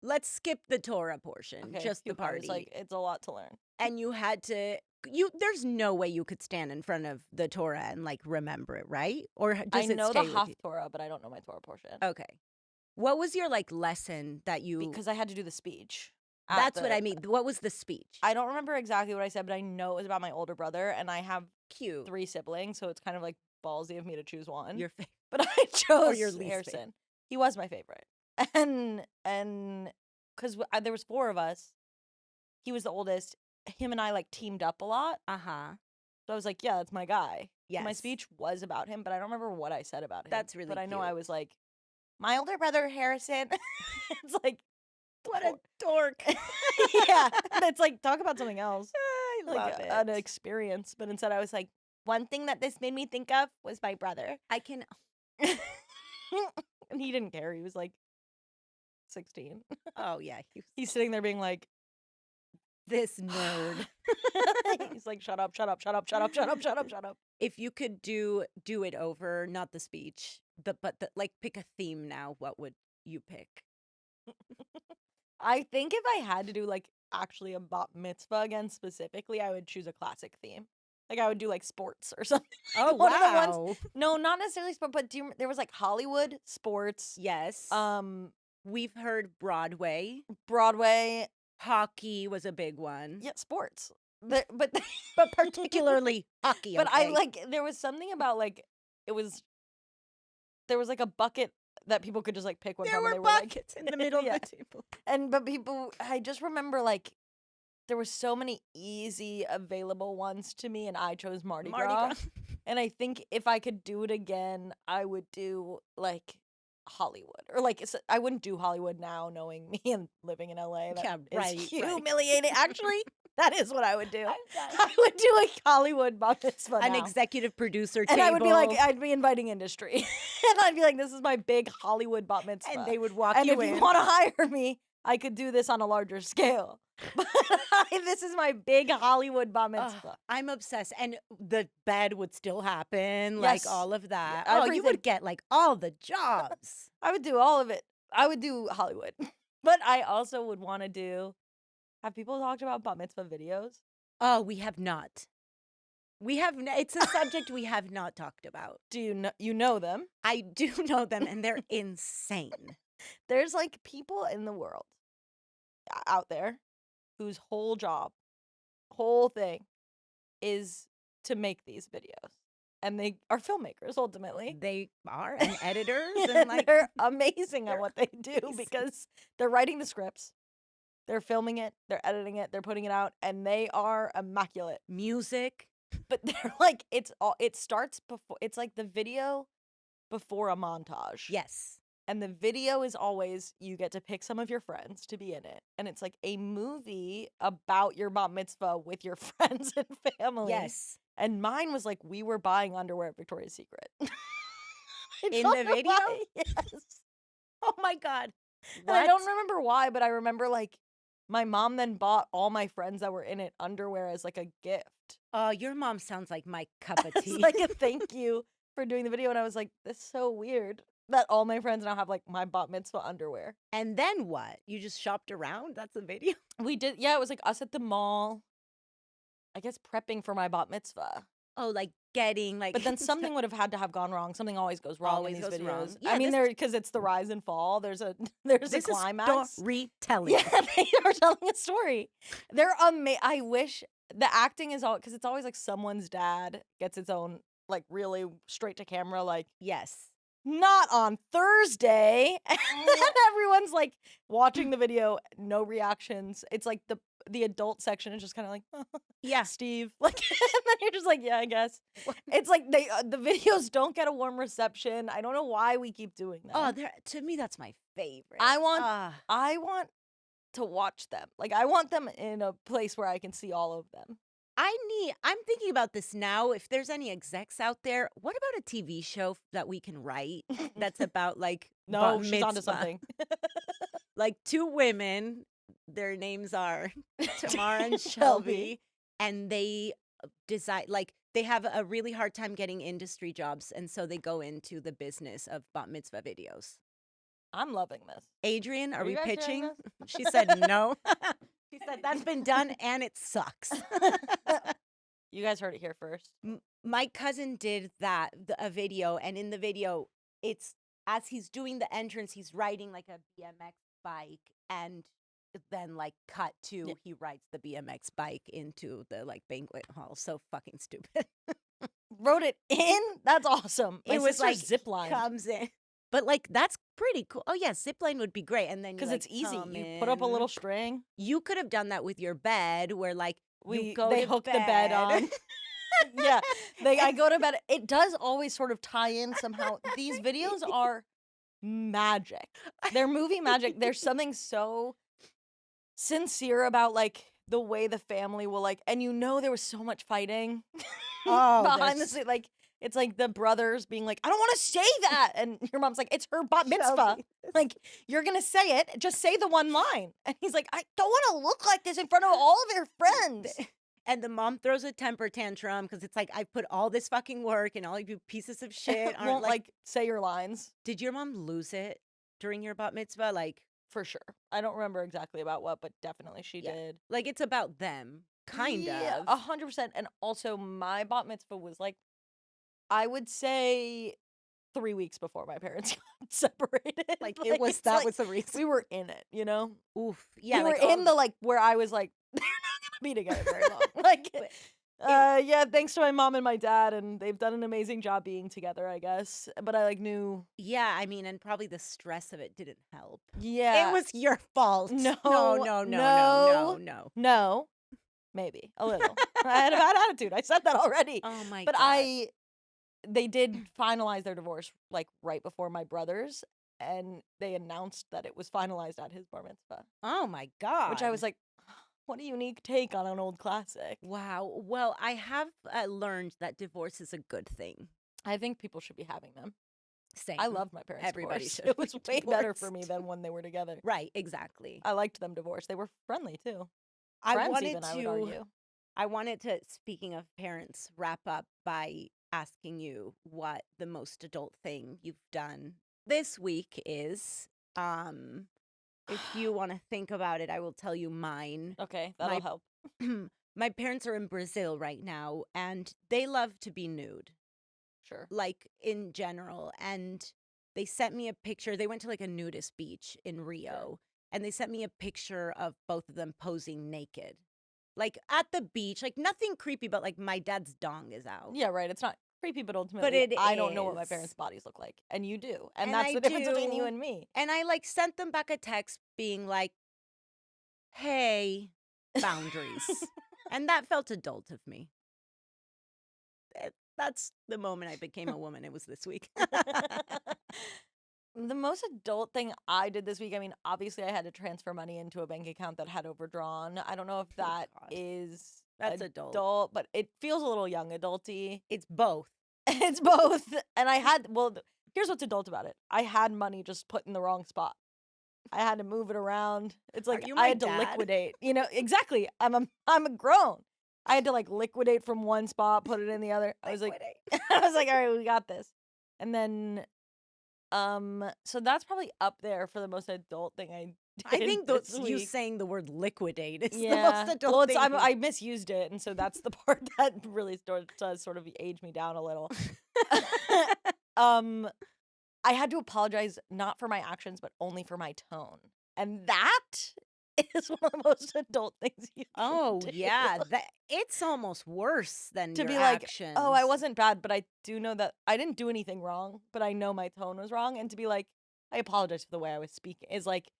[SPEAKER 1] let's skip the Torah portion, just the party.
[SPEAKER 2] Like it's a lot to learn.
[SPEAKER 1] And you had to, there's no way you could stand in front of the Torah and like remember it, right? Or does
[SPEAKER 2] I
[SPEAKER 1] it
[SPEAKER 2] know
[SPEAKER 1] stay
[SPEAKER 2] the
[SPEAKER 1] with you?
[SPEAKER 2] Torah, but I don't know my Torah portion.
[SPEAKER 1] Okay. What was your like lesson that you?
[SPEAKER 2] Because I had to do the speech.
[SPEAKER 1] That's what I mean. What was the speech?
[SPEAKER 2] I don't remember exactly what I said, but I know it was about my older brother, and I have
[SPEAKER 1] Cute.
[SPEAKER 2] 3 siblings, so it's kind of like ballsy of me to choose one.
[SPEAKER 1] Your favorite.
[SPEAKER 2] But I chose
[SPEAKER 1] your least
[SPEAKER 2] Harrison.
[SPEAKER 1] favorite.
[SPEAKER 2] He was my favorite, and because there was 4 of us, he was the oldest. Him and I like teamed up a lot. So I was like, yeah, that's my guy.
[SPEAKER 1] Yes.
[SPEAKER 2] My speech was about him, but I don't remember what I said about him.
[SPEAKER 1] That's really
[SPEAKER 2] But I know
[SPEAKER 1] cute.
[SPEAKER 2] I was like, my older brother Harrison. It's like,
[SPEAKER 1] what a dork.
[SPEAKER 2] Yeah. And it's like, talk about something else.
[SPEAKER 1] I love it.
[SPEAKER 2] An experience. But instead I was like, one thing that this made me think of was my brother.
[SPEAKER 1] I can.
[SPEAKER 2] And he didn't care. He was like 16.
[SPEAKER 1] Oh, yeah.
[SPEAKER 2] He's sitting there being like,
[SPEAKER 1] this nerd.
[SPEAKER 2] He's like, shut up, shut up, shut up, shut up, shut up, shut up, shut up.
[SPEAKER 1] If you could do it over, not the speech, but like pick a theme now, what would you pick?
[SPEAKER 2] I think if I had to do like actually a bat mitzvah again specifically, I would choose a classic theme. Like I would do like sports or something.
[SPEAKER 1] Oh,
[SPEAKER 2] One of the
[SPEAKER 1] wow.
[SPEAKER 2] ones, no, not necessarily sport, but there was like Hollywood sports.
[SPEAKER 1] Yes. We've heard Broadway. Hockey was a big one.
[SPEAKER 2] Yeah, sports. But
[SPEAKER 1] But particularly hockey.
[SPEAKER 2] but I
[SPEAKER 1] okay?
[SPEAKER 2] like there was something about like there was like a bucket that people could just like pick one
[SPEAKER 1] There
[SPEAKER 2] from, and
[SPEAKER 1] were
[SPEAKER 2] they were like
[SPEAKER 1] buckets in the middle
[SPEAKER 2] yeah.
[SPEAKER 1] of the table.
[SPEAKER 2] But people, I just remember like there were so many easy available ones to me, and I chose Mardi Gras. And I think if I could do it again, I would do like Hollywood, or like I wouldn't do Hollywood now, knowing me and living in LA. That
[SPEAKER 1] Yeah,
[SPEAKER 2] is
[SPEAKER 1] right.
[SPEAKER 2] humiliating. Actually, that is what I would do.
[SPEAKER 1] I'm done.
[SPEAKER 2] I would do a Hollywood bat mitzvah
[SPEAKER 1] An
[SPEAKER 2] now.
[SPEAKER 1] executive producer
[SPEAKER 2] And
[SPEAKER 1] table.
[SPEAKER 2] I would be like, I'd be inviting industry, and I'd be like, this is my big Hollywood bat mitzvah.
[SPEAKER 1] and they would walk
[SPEAKER 2] And
[SPEAKER 1] you
[SPEAKER 2] if
[SPEAKER 1] in.
[SPEAKER 2] you want to hire me, I could do this on a larger scale. But this is my big Hollywood bat mitzvah.
[SPEAKER 1] I'm obsessed. And the bed would still happen,
[SPEAKER 2] Yes.
[SPEAKER 1] like all of that.
[SPEAKER 2] Yeah,
[SPEAKER 1] You
[SPEAKER 2] everything.
[SPEAKER 1] would get like all the jobs.
[SPEAKER 2] I would do all of it. I would do Hollywood. But I also would want to do. Have people talked about bat mitzvah videos?
[SPEAKER 1] Oh, we have not. It's a subject we have not talked about.
[SPEAKER 2] Do you know them?
[SPEAKER 1] I do know them, and they're insane.
[SPEAKER 2] There's like people in the world out there whose whole thing is to make these videos. And they are filmmakers ultimately.
[SPEAKER 1] They are, and editors, and
[SPEAKER 2] And
[SPEAKER 1] like
[SPEAKER 2] they're amazing at
[SPEAKER 1] they're
[SPEAKER 2] what they do
[SPEAKER 1] amazing.
[SPEAKER 2] because they're writing the scripts, they're filming it, they're editing it, they're putting it out, and they are immaculate.
[SPEAKER 1] music.
[SPEAKER 2] But they're like it starts before, it's like the video before a montage.
[SPEAKER 1] Yes.
[SPEAKER 2] And the video is always, you get to pick some of your friends to be in it. And it's like a movie about your bat mitzvah with your friends and family.
[SPEAKER 1] Yes.
[SPEAKER 2] And mine was like, we were buying underwear at Victoria's Secret.
[SPEAKER 1] In the video?
[SPEAKER 2] Yes.
[SPEAKER 1] Oh my God.
[SPEAKER 2] And I don't remember why, but I remember like my mom then bought all my friends that were in it underwear as like a gift.
[SPEAKER 1] Oh, your mom sounds like my cup of
[SPEAKER 2] It's
[SPEAKER 1] tea.
[SPEAKER 2] like a thank you for doing the video. And I was like, this is so weird that all my friends now have like my bat mitzvah underwear.
[SPEAKER 1] And then what? You just shopped around? That's the video?
[SPEAKER 2] We did, yeah, it was like us at the mall, I guess prepping for my bat mitzvah.
[SPEAKER 1] Oh, like getting like.
[SPEAKER 2] But then something would have had to have gone wrong. Something always goes wrong
[SPEAKER 1] Always
[SPEAKER 2] in these
[SPEAKER 1] goes
[SPEAKER 2] videos.
[SPEAKER 1] wrong.
[SPEAKER 2] I
[SPEAKER 1] Yeah,
[SPEAKER 2] mean,
[SPEAKER 1] this-
[SPEAKER 2] because it's the rise and fall. There's a
[SPEAKER 1] this
[SPEAKER 2] climax.
[SPEAKER 1] is storytelling.
[SPEAKER 2] Yeah, they are telling a story. They're I wish the acting is all, because it's always like someone's dad gets its own like really straight to camera like,
[SPEAKER 1] Yes.
[SPEAKER 2] not on Thursday. And then everyone's like watching the video, no reactions. It's like the adult section is just kind of like,
[SPEAKER 1] Yeah.
[SPEAKER 2] Steve. Like, and then you're just like, yeah, I guess. It's like the videos don't get a warm reception. I don't know why we keep doing that.
[SPEAKER 1] Oh, to me, that's my favorite.
[SPEAKER 2] I want to watch them. Like, I want them in a place where I can see all of them.
[SPEAKER 1] I'm thinking about this now. If there's any execs out there, what about a TV show that we can write that's about like
[SPEAKER 2] No,
[SPEAKER 1] bat
[SPEAKER 2] she's onto
[SPEAKER 1] mitzvah?
[SPEAKER 2] something.
[SPEAKER 1] Like two women, their names are Tamara and
[SPEAKER 2] Shelby.
[SPEAKER 1] Shelby, and they decide like they have a really hard time getting industry jobs, and so they go into the business of bat mitzvah videos.
[SPEAKER 2] I'm loving this.
[SPEAKER 1] Adrian, are
[SPEAKER 2] you
[SPEAKER 1] we
[SPEAKER 2] guys hearing
[SPEAKER 1] pitching?
[SPEAKER 2] this?
[SPEAKER 1] She said no. She said that's been done and it sucks.
[SPEAKER 2] You guys heard it here first.
[SPEAKER 1] My cousin did a video, and in the video, it's as he's doing the entrance, he's riding like a BMX bike, and then like cut to he rides the BMX bike into the like banquet hall. So fucking stupid.
[SPEAKER 2] Wrote it in? That's awesome. My
[SPEAKER 1] It was
[SPEAKER 2] sister
[SPEAKER 1] like
[SPEAKER 2] zipline.
[SPEAKER 1] comes in, but like that's pretty cool. Oh yeah, zipline would be great, and then
[SPEAKER 2] Because
[SPEAKER 1] like,
[SPEAKER 2] it's easy.
[SPEAKER 1] come
[SPEAKER 2] You put up a
[SPEAKER 1] in.
[SPEAKER 2] little string.
[SPEAKER 1] You could have done that with your bed, where like you go
[SPEAKER 2] They
[SPEAKER 1] to
[SPEAKER 2] hook the bed on. Yeah, I go to bed. It does always sort of tie in somehow. These videos are magic. They're movie magic. There's something so sincere about like the way the family will like, and there was so much fighting behind the scene. Like it's like the brothers being like, I don't want to say that, and your mom's like, it's her bat mitzvah.
[SPEAKER 1] Shelby.
[SPEAKER 2] Like you're gonna say it, just say the one line. And he's like, I don't want to look like this in front of all of your friends.
[SPEAKER 1] And the mom throws a temper tantrum because it's like, I put all this fucking work and all you pieces of shit aren't
[SPEAKER 2] Won't like say your lines.
[SPEAKER 1] Did your mom lose it during your bat mitzvah? Like,
[SPEAKER 2] For sure. I don't remember exactly about what, but definitely she
[SPEAKER 1] Yeah.
[SPEAKER 2] did.
[SPEAKER 1] like it's about them, kind
[SPEAKER 2] Yeah,
[SPEAKER 1] of.
[SPEAKER 2] 100%. And also my bat mitzvah was like, I would say 3 weeks before my parents got separated.
[SPEAKER 1] Like,
[SPEAKER 2] it's
[SPEAKER 1] that
[SPEAKER 2] like
[SPEAKER 1] was the reason.
[SPEAKER 2] we were in it, you know?
[SPEAKER 1] Oof. Yeah,
[SPEAKER 2] We
[SPEAKER 1] like
[SPEAKER 2] were in the like where I was like, they're not gonna be together very long. Like,
[SPEAKER 1] But
[SPEAKER 2] yeah, thanks to my mom and my dad, and they've done an amazing job being together, I guess. But I like knew,
[SPEAKER 1] yeah, I mean, and probably the stress of it didn't help.
[SPEAKER 2] yeah,
[SPEAKER 1] It was your fault.
[SPEAKER 2] no,
[SPEAKER 1] No.
[SPEAKER 2] maybe a little. I had a bad attitude. I said that already.
[SPEAKER 1] Oh my
[SPEAKER 2] But
[SPEAKER 1] God.
[SPEAKER 2] they did finalize their divorce like right before my brother's, and they announced that it was finalized at his bar mitzvah,
[SPEAKER 1] Oh my God.
[SPEAKER 2] which I was like, what a unique take on an old classic.
[SPEAKER 1] Wow. Well, I have learned that divorce is a good thing.
[SPEAKER 2] I think people should be having them.
[SPEAKER 1] Same.
[SPEAKER 2] I loved my parents'
[SPEAKER 1] Everybody
[SPEAKER 2] divorce.
[SPEAKER 1] should
[SPEAKER 2] It was
[SPEAKER 1] be
[SPEAKER 2] way better for
[SPEAKER 1] divorced.
[SPEAKER 2] me than when they were together.
[SPEAKER 1] Right, exactly.
[SPEAKER 2] I liked them divorced. They were friendly too.
[SPEAKER 1] I
[SPEAKER 2] Friends
[SPEAKER 1] wanted
[SPEAKER 2] even, I would
[SPEAKER 1] to
[SPEAKER 2] argue.
[SPEAKER 1] I wanted to, speaking of parents, wrap up by asking you what the most adult thing you've done this week is. If you want to think about it, I will tell you mine.
[SPEAKER 2] Okay, that'll help.
[SPEAKER 1] My parents are in Brazil right now, and they love to be nude,
[SPEAKER 2] Sure.
[SPEAKER 1] like in general. And they sent me a picture. They went to like a nudist beach in Rio, and they sent me a picture of both of them posing naked, like at the beach, like nothing creepy, but like my dad's dong is out.
[SPEAKER 2] Yeah, right. It's not creepy, but ultimately, I don't know what my
[SPEAKER 1] is.
[SPEAKER 2] parents' bodies look like, and you do, and
[SPEAKER 1] And
[SPEAKER 2] that's
[SPEAKER 1] I
[SPEAKER 2] the difference between
[SPEAKER 1] do.
[SPEAKER 2] you and me.
[SPEAKER 1] And I like sent them back a text being like, hey, boundaries. And that felt adult of me. That's the moment I became a woman. It was this week.
[SPEAKER 2] The most adult thing I did this week, I mean, obviously I had to transfer money into a bank account that had overdrawn. I don't know if that
[SPEAKER 1] God.
[SPEAKER 2] is
[SPEAKER 1] That's adult.
[SPEAKER 2] but it feels a little young adulty.
[SPEAKER 1] It's both.
[SPEAKER 2] It's both. And here's what's adult about it. I had money just put in the wrong spot. I had to move it around. It's like
[SPEAKER 1] you
[SPEAKER 2] I
[SPEAKER 1] my
[SPEAKER 2] had to
[SPEAKER 1] dad?
[SPEAKER 2] liquidate. You know, exactly. I'm a grown. I had to like liquidate from one spot, put it in the other. I was like, all right, we got this. And then, so that's probably up there for the most adult thing I did.
[SPEAKER 1] I think
[SPEAKER 2] this
[SPEAKER 1] you
[SPEAKER 2] week.
[SPEAKER 1] saying the word liquidate is the
[SPEAKER 2] Yeah.
[SPEAKER 1] most adult
[SPEAKER 2] Well,
[SPEAKER 1] thing.
[SPEAKER 2] I misused it, and so that's the part that really does sort of age me down a little. I had to apologize not for my actions, but only for my tone, and that is one of the most adult things you can
[SPEAKER 1] Oh
[SPEAKER 2] do.
[SPEAKER 1] yeah, it's almost worse than
[SPEAKER 2] To
[SPEAKER 1] your
[SPEAKER 2] be like,
[SPEAKER 1] actions.
[SPEAKER 2] oh, I wasn't bad, but I do know that I didn't do anything wrong, but I know my tone was wrong, and to be like, I apologize for the way I was speaking is like,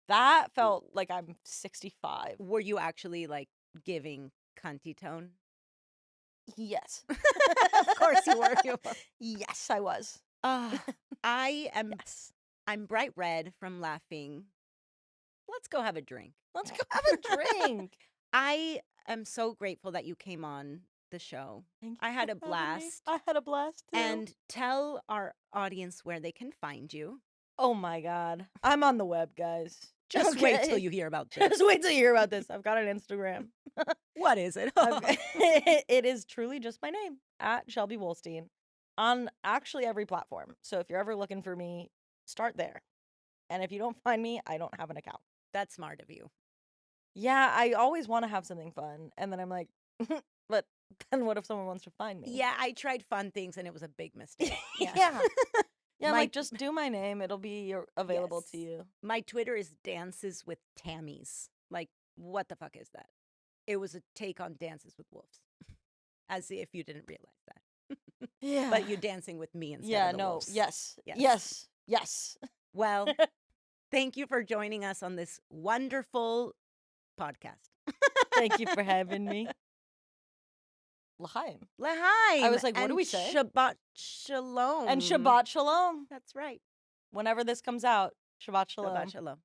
[SPEAKER 2] that felt like I'm 65.
[SPEAKER 1] Were you actually like giving cunty tone?
[SPEAKER 2] Yes.
[SPEAKER 1] Of course you were.
[SPEAKER 2] Yes, I was.
[SPEAKER 1] I am.
[SPEAKER 2] Yes.
[SPEAKER 1] I'm bright red from laughing. Let's go have a drink.
[SPEAKER 2] Let's go have a drink.
[SPEAKER 1] I am so grateful that you came on the show.
[SPEAKER 2] Thank you
[SPEAKER 1] I had
[SPEAKER 2] for
[SPEAKER 1] a
[SPEAKER 2] having me.
[SPEAKER 1] blast.
[SPEAKER 2] I had a blast too.
[SPEAKER 1] And tell our audience where they can find you.
[SPEAKER 2] Oh my God. I'm on the web, guys.
[SPEAKER 1] Just wait till
[SPEAKER 2] Okay?
[SPEAKER 1] you hear about this.
[SPEAKER 2] Just wait till you hear about this. I've got an Instagram.
[SPEAKER 1] What is it?
[SPEAKER 2] It is truly just my name, at Shelby Wolstein, on actually every platform. So if you're ever looking for me, start there. And if you don't find me, I don't have an account.
[SPEAKER 1] That's smart of you.
[SPEAKER 2] Yeah, I always want to have something fun. And then I'm like, but then what if someone wants to find me?
[SPEAKER 1] Yeah, I tried fun things and it was a big mistake.
[SPEAKER 2] Yeah. Yeah,
[SPEAKER 1] My-
[SPEAKER 2] like just do my name. It'll be available to
[SPEAKER 1] Yes.
[SPEAKER 2] you.
[SPEAKER 1] My Twitter is Dances with Tammies. Like, what the fuck is that? It was a take on Dances with Wolves. As if you didn't realize that.
[SPEAKER 2] Yeah.
[SPEAKER 1] But you're dancing with me instead
[SPEAKER 2] Yeah,
[SPEAKER 1] of the
[SPEAKER 2] no.
[SPEAKER 1] wolves.
[SPEAKER 2] Yes.
[SPEAKER 1] Yes.
[SPEAKER 2] Yes. Yes.
[SPEAKER 1] Well, thank you for joining us on this wonderful podcast.
[SPEAKER 2] Thank you for having me. L'chaim.
[SPEAKER 1] L'chaim.
[SPEAKER 2] I was like, what do
[SPEAKER 1] and
[SPEAKER 2] we say?
[SPEAKER 1] Shabbat Shalom.
[SPEAKER 2] And Shabbat Shalom.
[SPEAKER 1] That's right.
[SPEAKER 2] Whenever this comes out, Shabbat Shalom.
[SPEAKER 1] Shabbat Shalom.